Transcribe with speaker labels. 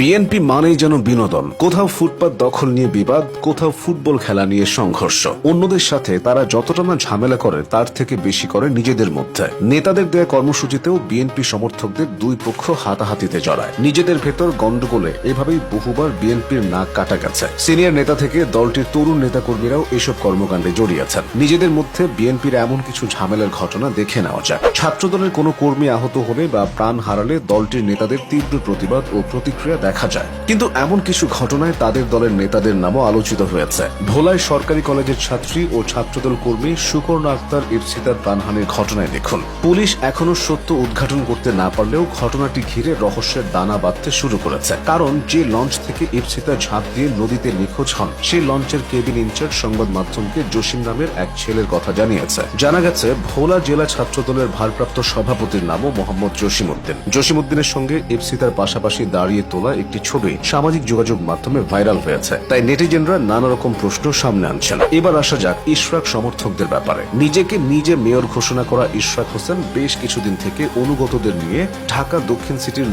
Speaker 1: BNP মানেই যেন বিনোদন, কোথাও ফুটপাত দখল নিয়ে বিবাদ, কোথাও ফুটবল খেলা নিয়ে সংঘর্ষ। অন্যদের সাথে তারা যতটা না ঝামেলা করে তার থেকে বেশি করে নিজেদের মধ্যে। নেতাদের দেয়া কর্মসূচিতেও বিএনপি সমর্থকদের দুই পক্ষ হাতাহাতিতে জড়ায়। নিজেদের ভেতর গন্ডগোলে এভাবেই বহুবার বিএনপির নাক কাটা গেছে। সিনিয়র নেতা থেকে দলটির তরুণ নেতাকর্মীরাও এসব কর্মকাণ্ডে জড়িয়েছেন। নিজেদের মধ্যে বিএনপির এমন কিছু ঝামেলার ঘটনা দেখে নেওয়া যায়। ছাত্রদলের কোনো কর্মী আহত হলে বা প্রাণ হারালে দলটির নেতাদের তীব্র প্রতিবাদ ও প্রতিক্রিয়া দেখা যায়। কিন্তু এমন কিছু ঘটনায় তাদের দলের নেতাদের নামও আলোচিত হয়েছে। ভোলায় সরকারি কলেজের ছাত্রী ও ছাত্রদল কর্মী সুকর্ণা আক্তার ইপসিতার প্রাণহানির ঘটনায় দেখুন, পুলিশ এখনো সত্য উদ্ঘাটন করতে না পারলেও ঘটনাটি ঘিরে রহস্যের দানা বাঁধতে শুরু করেছে। কারণ যে লঞ্চ থেকে ইপসিতা ঝাঁপ দিয়ে নদীতে নিখোঁজ হন, সেই লঞ্চের কেবিন ইনচার্জ সংবাদ মাধ্যমকে জসিম নামের এক ছেলের কথা জানিয়েছে। জানা গেছে ভোলা জেলা ছাত্রদলের ভারপ্রাপ্ত সভাপতির নামও মোহাম্মদ জসিম উদ্দিন। জসিম উদ্দিনের সঙ্গে ইপসিতার পাশাপাশি দাঁড়িয়ে তোলা একটি ছবি সামাজিক যোগাযোগ মাধ্যমে ভাইরাল হয়েছে। তাই নেটিজেনরা নানা রকম প্রশ্ন সামনে আনছেন। এবার আসা যাক ইশরাক সমর্থকদের ব্যাপারে। নিজেকে নিজে মেয়র ঘোষণা করা ইশরাক হোসেন বেশ কিছুদিন থেকে অনুগতদের নিয়ে ঢাকা দক্ষিণ সিটির